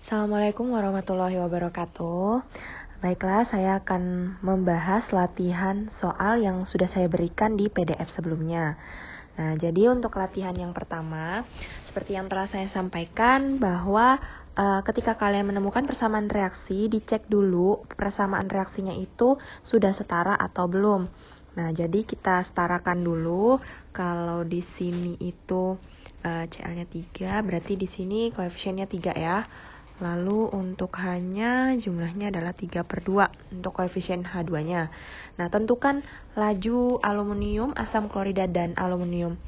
Assalamualaikum warahmatullahi wabarakatuh. Baiklah, saya akan membahas latihan soal yang sudah saya berikan di PDF sebelumnya. Nah, jadi untuk latihan yang pertama, seperti yang telah saya sampaikan bahwa ketika kalian menemukan persamaan reaksi, dicek dulu persamaan reaksinya itu sudah setara atau belum. Nah, jadi kita setarakan dulu. Kalau di sini itu CL-nya 3, berarti di sini koefisiennya 3 ya. Lalu untuk H-nya jumlahnya adalah 3/2 untuk koefisien H2-nya. Nah, tentukan laju aluminium, asam klorida, dan aluminium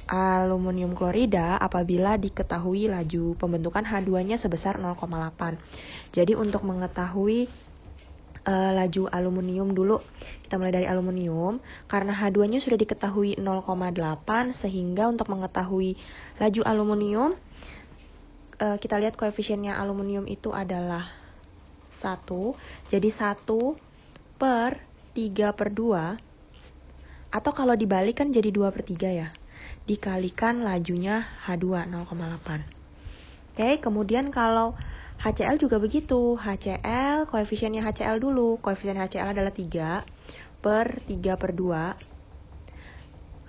aluminium klorida apabila diketahui laju pembentukan H2-nya sebesar 0,8. Jadi untuk mengetahui laju aluminium dulu, kita mulai dari aluminium. Karena H2-nya sudah diketahui 0,8, sehingga untuk mengetahui laju aluminium, kita lihat koefisiennya aluminium itu adalah 1. Jadi 1/3/2. Atau kalau dibalik kan jadi 2/3 ya. Dikalikan lajunya H2 0,8. Oke, kemudian kalau HCl juga begitu. HCl, koefisiennya HCl dulu. Koefisien HCl adalah 3/3/2.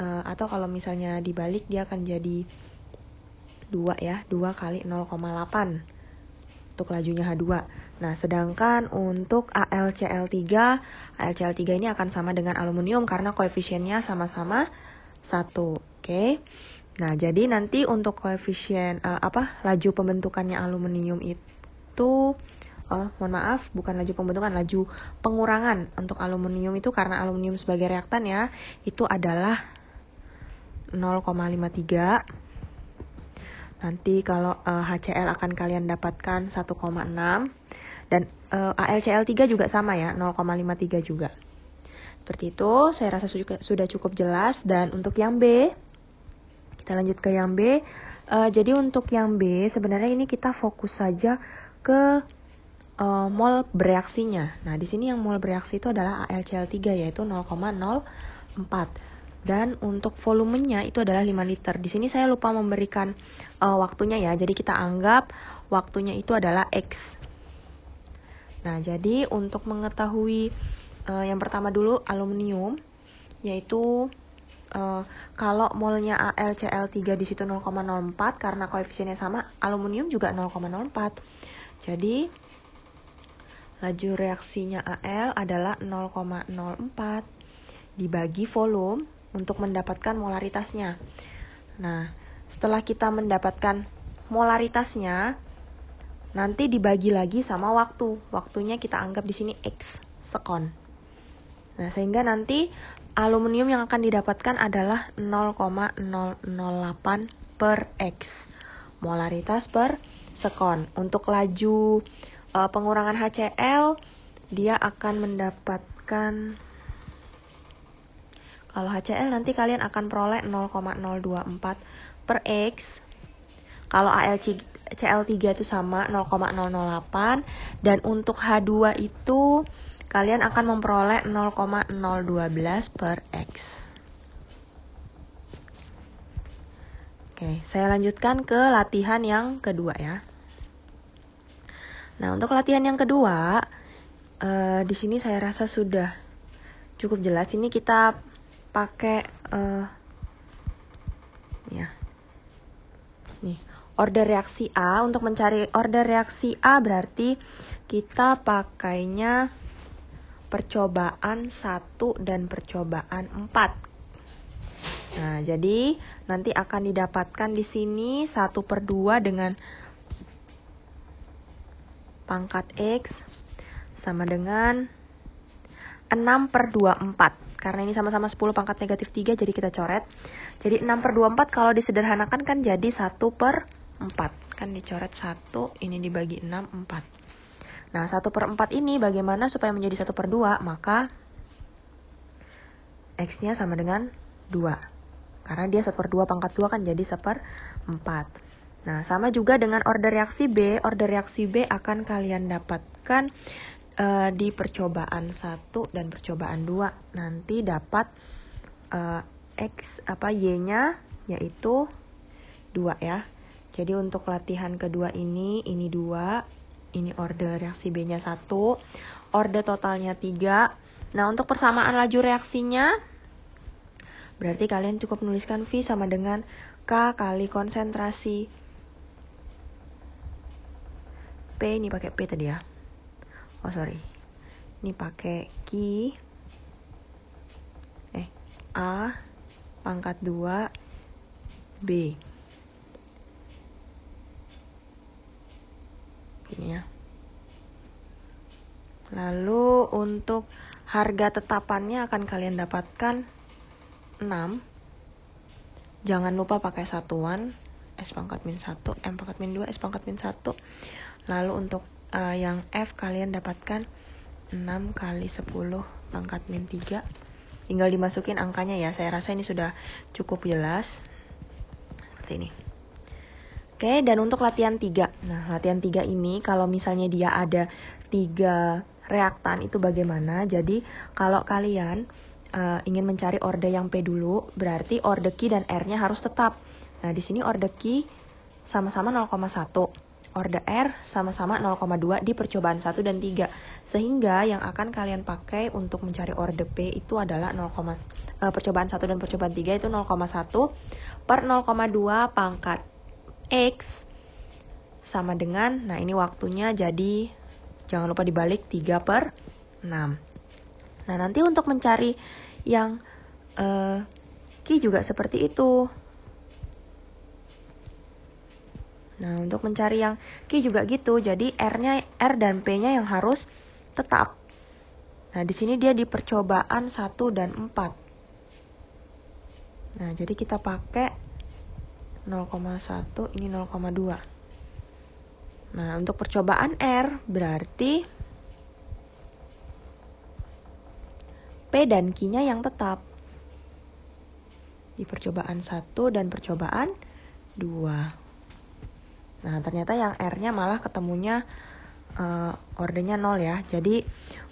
Atau kalau misalnya dibalik dia akan jadi 2 ya, 2 kali 0,8 untuk lajunya H2. Nah, sedangkan untuk AlCl3 ini akan sama dengan aluminium karena koefisiennya sama-sama 1. Oke. Nah, jadi nanti untuk koefisien laju pembentukannya aluminium itu mohon maaf, bukan laju pembentukan, laju pengurangan untuk aluminium itu karena aluminium sebagai reaktan ya, itu adalah 0,53. Nanti kalau HCl akan kalian dapatkan 1,6. Dan AlCl3 juga sama ya, 0,53 juga. Seperti itu, saya rasa sudah cukup jelas. Dan untuk yang B, kita lanjut ke yang B. Jadi untuk yang B, sebenarnya ini kita fokus saja ke mol bereaksinya. Nah, di sini yang mol bereaksi itu adalah AlCl3, yaitu 0,04. Dan untuk volumenya itu adalah 5 liter. Di sini saya lupa memberikan waktunya ya. Jadi kita anggap waktunya itu adalah X. Nah, jadi untuk mengetahui yang pertama dulu aluminium, yaitu kalau molnya AlCl3 di situ 0,04 karena koefisiennya sama, aluminium juga 0,04. Jadi laju reaksinya Al adalah 0,04 dibagi volume untuk mendapatkan molaritasnya. Nah, setelah kita mendapatkan molaritasnya, nanti dibagi lagi sama waktu. Waktunya kita anggap di sini X sekon. Nah, sehingga nanti aluminium yang akan didapatkan adalah 0,008 per X. Molaritas per sekon. Untuk laju pengurangan HCl, dia akan mendapatkan, kalau HCl nanti kalian akan peroleh 0,024 per X. Kalau AlCl3 itu sama 0,008. Dan untuk H2 itu kalian akan memperoleh 0,012 per X. Oke, saya lanjutkan ke latihan yang kedua ya. Nah, untuk latihan yang kedua, di sini saya rasa sudah cukup jelas. Ini kita pakai order reaksi A. Untuk mencari order reaksi A berarti kita pakainya percobaan 1 dan percobaan 4. Nah, jadi nanti akan didapatkan di sini 1/2 dengan pangkat X sama dengan 6/24. Karena ini sama-sama 10 pangkat negatif 3, jadi kita coret. Jadi 6/24 kalau disederhanakan kan jadi 1/4. Kan dicoret 1, ini dibagi 6, 4. Nah, 1/4 ini bagaimana supaya menjadi 1/2? Maka X-nya sama dengan 2. Karena dia 1/2 pangkat 2 kan jadi 1/4. Nah, sama juga dengan order reaksi B. Order reaksi B akan kalian dapatkan di percobaan 1 dan percobaan 2. Nanti dapat Y-nya yaitu 2 ya. Jadi untuk latihan kedua ini 2, ini orde reaksi B-nya 1, orde totalnya 3. Nah, untuk persamaan laju reaksinya, berarti kalian cukup menuliskan V sama dengan K kali konsentrasi P, ini pakai P tadi ya. Oh, sorry. Ini pakai Q, A pangkat 2 B. Ini ya. Lalu untuk harga tetapannya akan kalian dapatkan 6. Jangan lupa pakai satuan, S pangkat min 1, M pangkat min 2, S pangkat min 1. Lalu untuk yang F kalian dapatkan 6 kali 10 pangkat min 3. Tinggal dimasukin angkanya ya, saya rasa ini sudah cukup jelas. Seperti ini. Oke, dan untuk latihan 3. Nah, latihan 3 ini kalau misalnya dia ada 3 reaktan itu bagaimana? Jadi, kalau kalian ingin mencari orde yang P dulu, berarti orde Q dan R-nya harus tetap. Nah, di sini orde Q sama-sama 0,1. Orde R sama-sama 0,2 di percobaan 1 dan 3. Sehingga yang akan kalian pakai untuk mencari orde P itu adalah percobaan 1 dan percobaan 3 itu 0,1 per 0,2 pangkat X sama dengan, nah ini waktunya jadi jangan lupa dibalik 3/6. Nah, nanti untuk mencari yang Q juga seperti itu. Nah, untuk mencari yang Q juga gitu. Jadi R dan P-nya yang harus tetap. Nah, di sini dia di percobaan 1 dan 4. Nah, jadi kita pakai 0,1, ini 0,2. Nah, untuk percobaan R berarti P dan Q-nya yang tetap. Di percobaan 1 dan percobaan 2. Nah, ternyata yang R-nya malah ketemunya ordenya 0 ya. Jadi,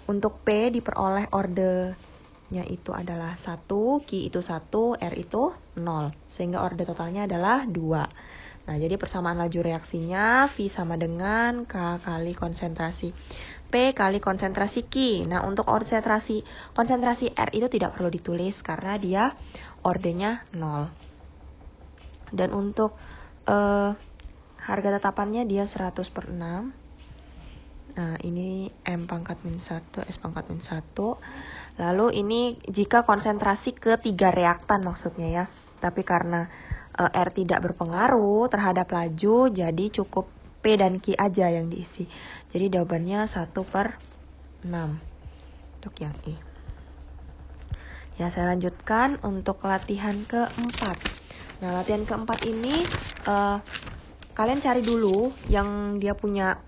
untuk P diperoleh ordenya itu adalah 1, Q itu 1, R itu 0. Sehingga orde totalnya adalah 2. Nah, jadi persamaan laju reaksinya V sama dengan K kali konsentrasi P kali konsentrasi Q. Nah, untuk konsentrasi R itu tidak perlu ditulis karena dia ordenya 0. Dan untuk harga tetapannya dia 100/6. Nah, ini M pangkat min 1, S pangkat min 1. Lalu ini jika konsentrasi ke 3 reaktan maksudnya ya. Tapi karena R tidak berpengaruh terhadap laju, jadi cukup P dan Q aja yang diisi. Jadi jawabannya 1/6 untuk yang I. Ya, saya lanjutkan untuk latihan keempat. Nah, latihan keempat ini kalian cari dulu yang dia punya.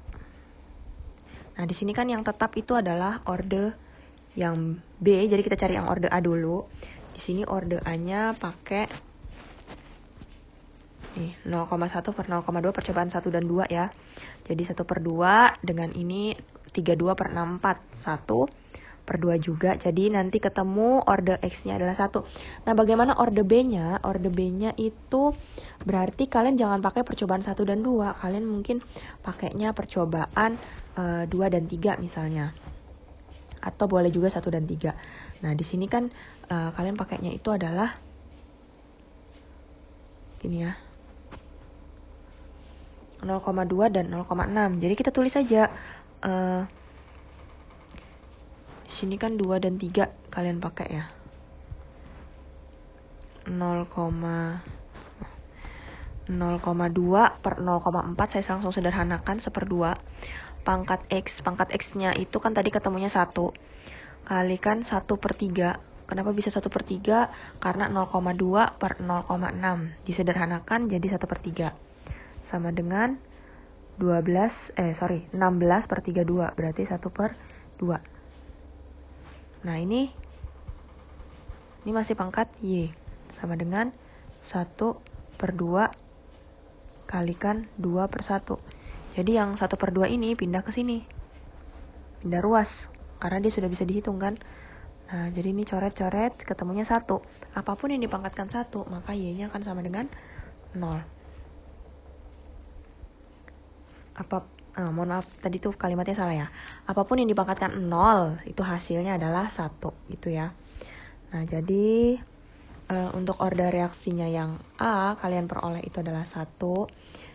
Nah, di sini kan yang tetap itu adalah orde yang B, jadi kita cari yang orde A dulu. Di sini orde A-nya pakai 0,1 per 0,2 percobaan 1 dan 2 ya. Jadi 1/2 dengan ini 32/64. 1/2 juga. Jadi nanti ketemu orde X-nya adalah 1. Nah, bagaimana orde B-nya? Orde B-nya itu berarti kalian jangan pakai percobaan 1 dan 2. Kalian mungkin pakainya percobaan 2 dan 3 misalnya. Atau boleh juga 1 dan 3. Nah, di sini kan kalian pakainya itu adalah gini ya. 0,2 dan 0,6. Jadi kita tulis saja di sini kan 2 dan 3 kalian pakai ya. 0,2 per 0,4 saya langsung sederhanakan 1/2 pangkat X. Pangkat X-nya itu kan tadi ketemunya 1. Kalikan 1/3. Kenapa bisa 1/3? Karena 0,2 per 0,6. Disederhanakan jadi 1/3. Sama dengan 16/32. Berarti 1/2. Nah, ini masih pangkat Y. Sama dengan 1/2 kalikan 2/1. Jadi yang 1/2 ini pindah ke sini. Pindah ruas. Karena dia sudah bisa dihitung kan. Nah, jadi ini coret-coret ketemunya 1. Apapun yang dipangkatkan 1, maka Y-nya akan sama dengan 0. mohon maaf, tadi tuh kalimatnya salah ya. Apapun yang dipangkatkan 0, itu hasilnya adalah 1, gitu ya. Nah, jadi untuk order reaksinya yang A, kalian peroleh itu adalah 1,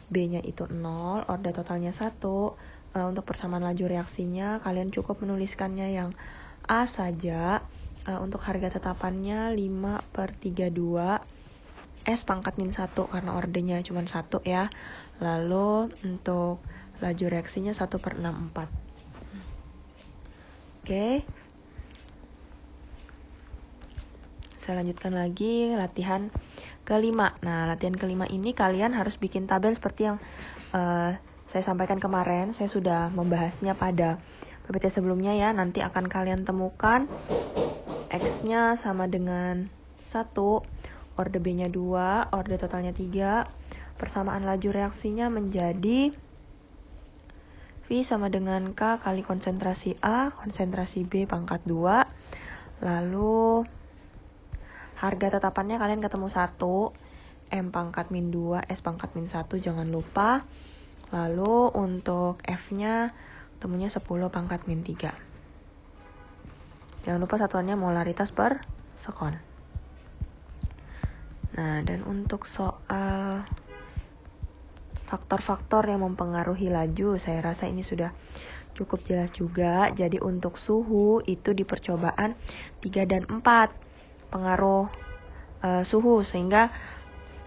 B-nya itu 0, order totalnya 1. Untuk persamaan laju reaksinya, kalian cukup menuliskannya yang A saja. Untuk harga tetapannya 5/32 S pangkat min 1, karena ordernya cuma 1 ya. Lalu untuk laju reaksinya 1/64. Oke. Saya lanjutkan lagi latihan kelima. Nah, latihan kelima ini kalian harus bikin tabel seperti yang saya sampaikan kemarin. Saya sudah membahasnya pada PPT sebelumnya ya. Nanti akan kalian temukan X-nya sama dengan 1, order B-nya 2, order totalnya 3. Persamaan laju reaksinya menjadi V sama dengan K kali konsentrasi A, konsentrasi B pangkat 2. Lalu harga tetapannya kalian ketemu 1, M pangkat min 2, S pangkat min 1, jangan lupa. Lalu untuk F-nya ketemunya 10 pangkat min 3. Jangan lupa satuannya molaritas per sekon. Nah, dan untuk soal faktor-faktor yang mempengaruhi laju, saya rasa ini sudah cukup jelas juga. Jadi untuk suhu itu di percobaan 3 dan 4. Pengaruh suhu, sehingga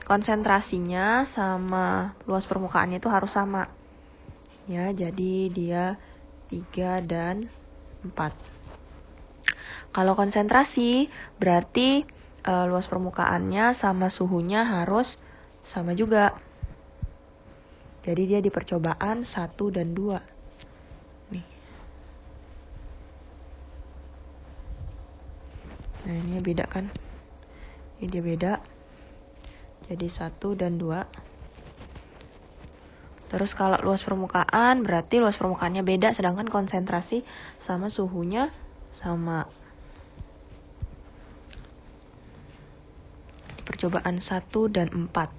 konsentrasinya sama luas permukaannya itu harus sama ya, jadi dia 3 dan 4. Kalau konsentrasi berarti luas permukaannya sama suhunya harus sama juga, jadi dia di percobaan 1 dan 2 nih. Nah, ini beda kan? Ini dia beda. Jadi 1 dan 2. Terus kalau luas permukaan, berarti luas permukaannya beda, sedangkan konsentrasi sama suhunya sama. Di percobaan 1 dan 4.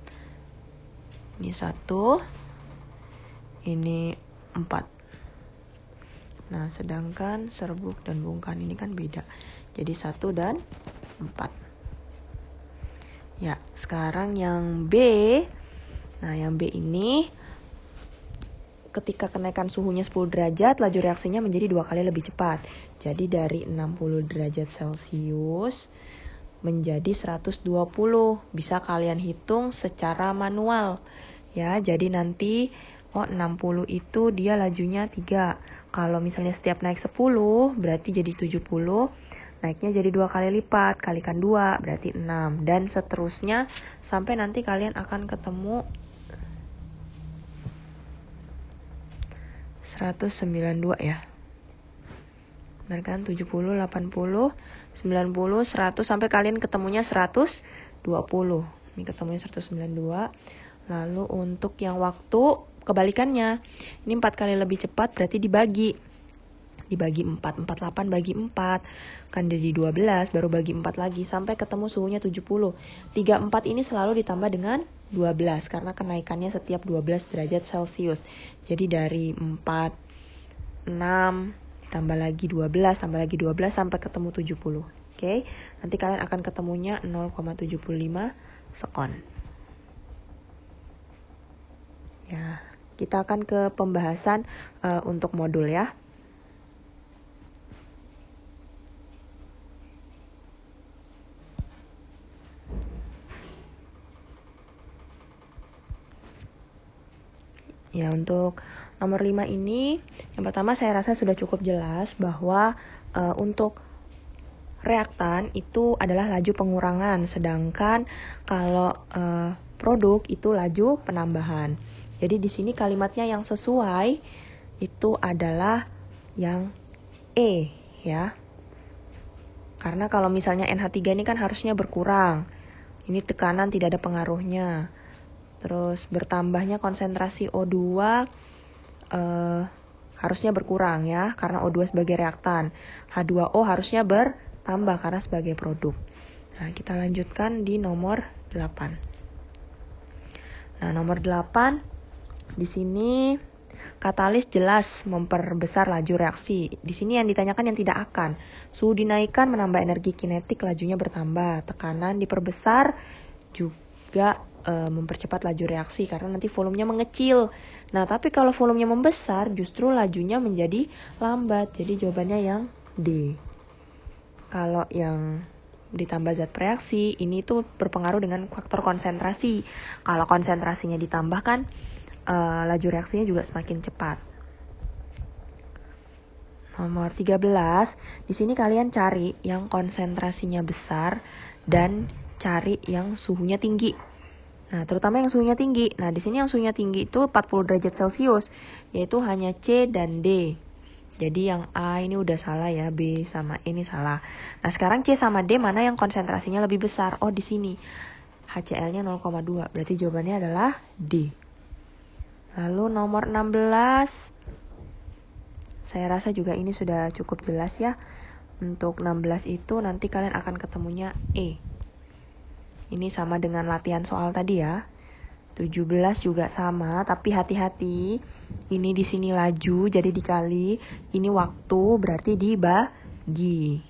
Ini 1. Ini 4. Nah, sedangkan serbuk dan bongkahan ini kan beda. Jadi 1 dan 4. Ya, sekarang yang B. Nah, yang B ini ketika kenaikan suhunya 10 derajat, laju reaksinya menjadi 2 kali lebih cepat. Jadi dari 60 derajat Celcius menjadi 120. Bisa kalian hitung secara manual. Ya, jadi nanti 60 itu dia lajunya 3. Kalau misalnya setiap naik 10, berarti jadi 70. Naiknya jadi 2 kali lipat, kalikan 2, berarti 6. Dan seterusnya, sampai nanti kalian akan ketemu 192 ya. Benar kan? 70, 80, 90, 100, sampai kalian ketemunya 120. Ini ketemunya 192. Lalu untuk yang waktu, kebalikannya. Ini 4 kali lebih cepat, berarti dibagi 4, 48 bagi 4 kan jadi 12, baru bagi 4 lagi sampai ketemu suhunya 70. 34 ini selalu ditambah dengan 12 karena kenaikannya setiap 12 derajat Celcius. Jadi dari 4, 6 tambah lagi 12, tambah lagi 12 sampai ketemu 70. Oke. Nanti kalian akan ketemunya 0,75 sekon. Ya, kita akan ke pembahasan untuk modul ya. Ya, untuk nomor 5 ini, yang pertama saya rasa sudah cukup jelas bahwa untuk reaktan itu adalah laju pengurangan, sedangkan kalau produk itu laju penambahan. Jadi di sini kalimatnya yang sesuai itu adalah yang E ya. Karena kalau misalnya NH3 ini kan harusnya berkurang. Ini tekanan tidak ada pengaruhnya. Terus bertambahnya konsentrasi O2 harusnya berkurang ya, karena O2 sebagai reaktan. H2O harusnya bertambah karena sebagai produk. Nah, kita lanjutkan di nomor 8. Nah, nomor 8 di sini Katalis jelas memperbesar laju reaksi. Di sini yang ditanyakan yang tidak akan. Suhu dinaikkan menambah energi kinetik, lajunya bertambah. Tekanan diperbesar juga mempercepat laju reaksi karena nanti volumenya mengecil. Nah, tapi kalau volumenya membesar justru lajunya menjadi lambat. Jadi jawabannya yang D. Kalau yang ditambah zat reaksi, ini tuh berpengaruh dengan faktor konsentrasi. Kalau konsentrasinya ditambah kan laju reaksinya juga semakin cepat. Nomor 13, di sini kalian cari yang konsentrasinya besar dan cari yang suhunya tinggi. Nah, terutama yang suhunya tinggi. Nah, di sini yang suhunya tinggi itu 40 derajat Celcius, yaitu hanya C dan D. Jadi yang A ini udah salah ya, B sama E ini salah. Nah, sekarang C sama D mana yang konsentrasinya lebih besar? Oh, di sini. HCl-nya 0,2. Berarti jawabannya adalah D. Lalu nomor 16. Saya rasa juga ini sudah cukup jelas ya. Untuk 16 itu nanti kalian akan ketemunya E. Ini sama dengan latihan soal tadi ya. 17 juga sama, tapi hati-hati. Ini di sini laju, jadi dikali. Ini waktu, berarti dibagi.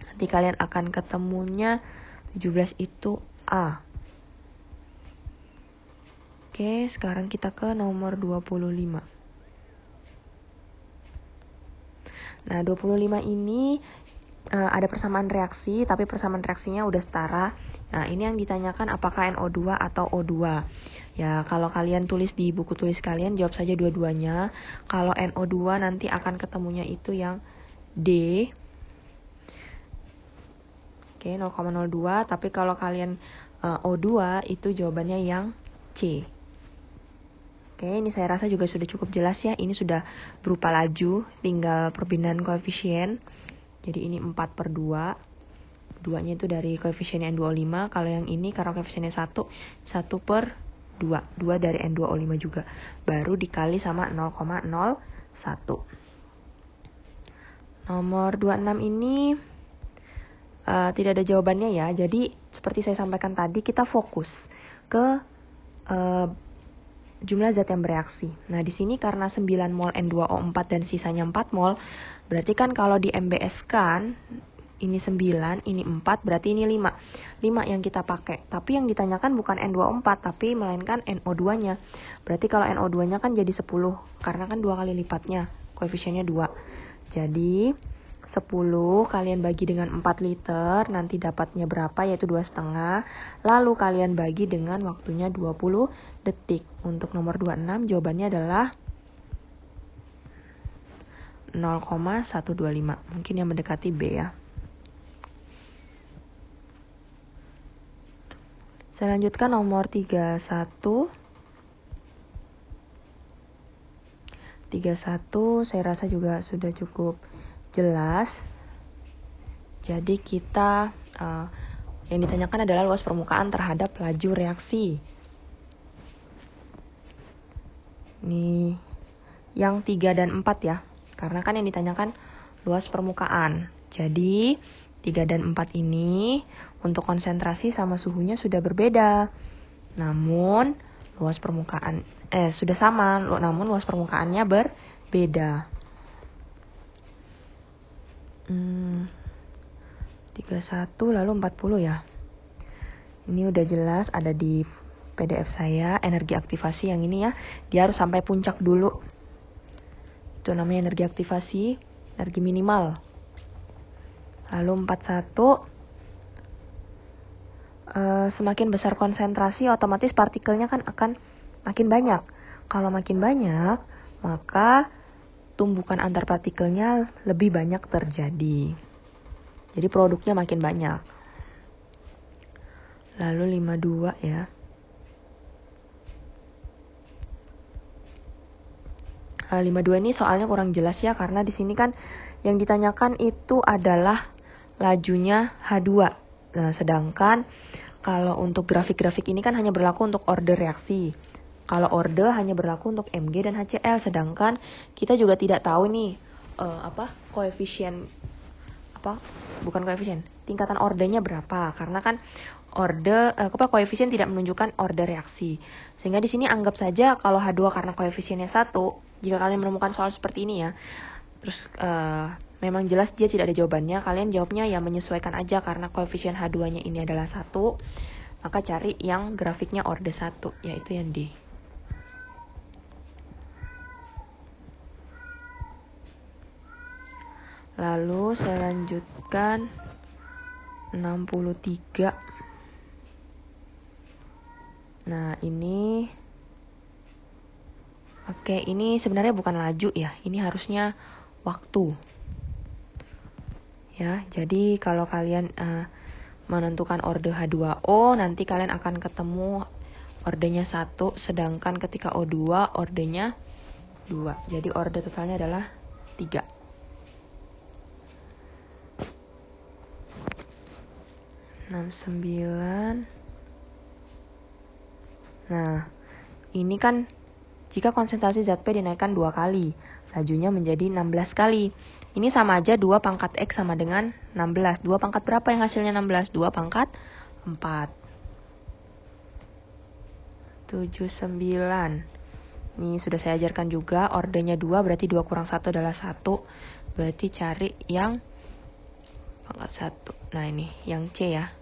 Nanti kalian akan ketemunya 17 itu A. Oke, sekarang kita ke nomor 25. Nah, 25 ini ada persamaan reaksi, tapi persamaan reaksinya udah setara. Nah, ini yang ditanyakan apakah NO2 atau O2. Ya, kalau kalian tulis di buku tulis kalian, jawab saja dua-duanya. Kalau NO2 nanti akan ketemunya itu yang D. Oke, 0,02. Tapi kalau kalian O2, itu jawabannya yang C. Oke, ini saya rasa juga sudah cukup jelas ya. Ini sudah berupa laju, tinggal perbindahan koefisien. Jadi ini 4/2. Duanya itu dari koefisiennya N2O5. Kalau yang ini karena koefisiennya 1, 1/2. 2 dari N2O5 juga. Baru dikali sama 0,01. Nomor 26 ini tidak ada jawabannya ya. Jadi seperti saya sampaikan tadi, kita fokus ke jumlah zat yang bereaksi. Nah, di sini karena 9 mol N2O4 dan sisanya 4 mol, berarti kan kalau di MBS kan, ini 9, ini 4, berarti ini 5. 5 yang kita pakai. Tapi yang ditanyakan bukan N2O4, tapi melainkan NO2-nya. Berarti kalau NO2-nya kan jadi 10, karena kan 2 kali lipatnya, koefisiennya 2. Jadi 10 kalian bagi dengan 4 liter, nanti dapatnya berapa, yaitu 2,5. Lalu kalian bagi dengan waktunya 20 detik. Untuk nomor 26 jawabannya adalah 0,125. Mungkin yang mendekati B ya. Saya lanjutkan nomor 31. 31 saya rasa juga sudah cukup jelas. Jadi kita yang ditanyakan adalah luas permukaan terhadap laju reaksi. Ini yang 3 dan 4 ya. Karena kan yang ditanyakan luas permukaan. Jadi 3 dan 4 ini untuk konsentrasi sama suhunya sudah berbeda. Namun luas permukaan sudah sama, namun luas permukaannya berbeda. 31 lalu 40 ya. Ini udah jelas ada di PDF saya, energi aktivasi yang ini ya. Dia harus sampai puncak dulu. Itu namanya energi aktivasi, energi minimal. Lalu 41, semakin besar konsentrasi otomatis partikelnya kan akan makin banyak. Kalau makin banyak, maka tumbukan antar partikelnya lebih banyak terjadi. Jadi produknya makin banyak. Lalu 52 ya. 52 ini soalnya kurang jelas ya, karena di sini kan yang ditanyakan itu adalah lajunya H2. Nah, sedangkan kalau untuk grafik-grafik ini kan hanya berlaku untuk order reaksi. Kalau order hanya berlaku untuk Mg dan HCl, sedangkan kita juga tidak tahu nih koefisien bukan koefisien, tingkatan ordenya berapa, karena kan koefisien tidak menunjukkan order reaksi. Sehingga di sini anggap saja kalau H2 karena koefisiennya 1, jika kalian menemukan soal seperti ini ya, terus memang jelas dia tidak ada jawabannya, kalian jawabnya ya menyesuaikan aja karena koefisien H2-nya ini adalah 1, maka cari yang grafiknya order 1, yaitu yang D. Lalu saya lanjutkan 63. Nah, ini ini sebenarnya bukan laju ya. Ini harusnya waktu. Ya, jadi kalau kalian menentukan order H2O, nanti kalian akan ketemu ordernya 1, sedangkan ketika O2 ordernya 2. Jadi order totalnya adalah 3. Nah, ini kan jika konsentrasi Zp dinaikkan 2 kali, lajunya menjadi 16 kali. Ini sama aja 2 pangkat X sama dengan 16. 2 pangkat berapa yang hasilnya 16? 2 pangkat 4. 79. Ini sudah saya ajarkan juga, ordernya 2, berarti 2 kurang 1 adalah 1. Berarti cari yang pangkat 1. Nah, ini yang C ya.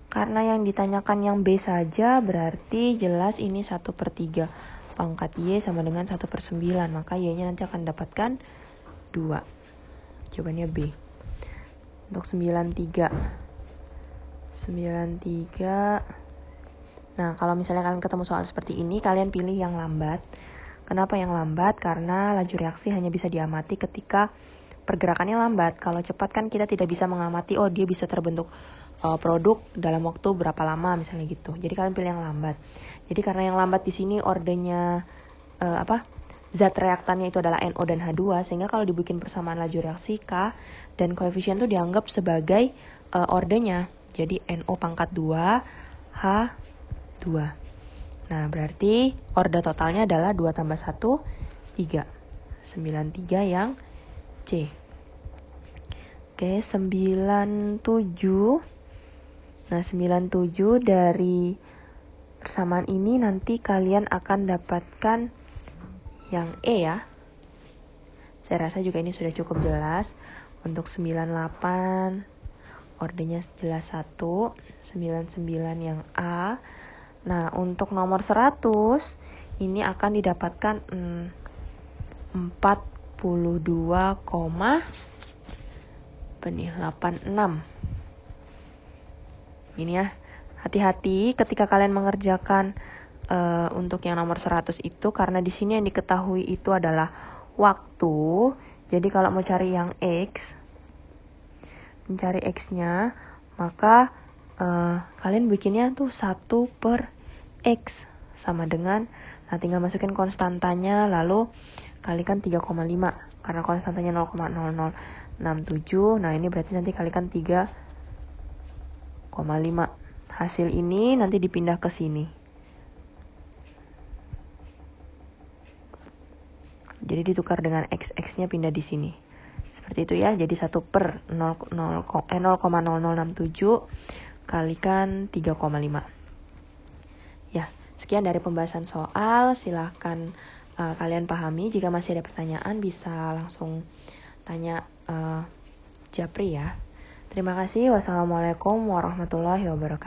Karena yang ditanyakan yang B saja, berarti jelas ini 1/3 pangkat Y sama dengan 1/9, maka Y-nya nanti akan dapatkan 2. Jawabannya B. Untuk 93. Nah, kalau misalnya kalian ketemu soal seperti ini, kalian pilih yang lambat. Kenapa yang lambat? Karena laju reaksi hanya bisa diamati ketika pergerakannya lambat. Kalau cepat kan kita tidak bisa mengamati, dia bisa terbentuk produk dalam waktu berapa lama misalnya gitu. Jadi kalian pilih yang lambat. Jadi karena yang lambat di sini ordernya zat reaktannya itu adalah NO dan H2, sehingga kalau dibikin persamaan laju reaksi K dan koefisien itu dianggap sebagai ordernya. Jadi NO pangkat 2 H2. Nah, berarti order totalnya adalah 2 tambah 1 3. 93 yang C. Oke, 97. Nah, 97 dari persamaan ini nanti kalian akan dapatkan yang E ya. Saya rasa juga ini sudah cukup jelas. Untuk 98, ordernya jelas 1. 99 yang A. Nah, untuk nomor 100, ini akan didapatkan 42,86. Ini ya, hati-hati ketika kalian mengerjakan untuk yang nomor 100 itu, karena di sini yang diketahui itu adalah waktu. Jadi kalau mau cari yang X, mencari X-nya, maka kalian bikinnya tuh 1/X sama dengan, nah tinggal masukin konstantanya, lalu kalikan 3,5. Karena konstantanya 0,0067, nah ini berarti nanti kalikan 3,5. Hasil ini nanti dipindah ke sini. Jadi ditukar dengan X-nya pindah di sini. Seperti itu ya. Jadi 1/0,0067 kalikan 3,5. Ya, sekian dari pembahasan soal. Silahkan kalian pahami. Jika masih ada pertanyaan bisa langsung tanya Japri ya. Terima kasih. Wassalamualaikum warahmatullahi wabarakatuh.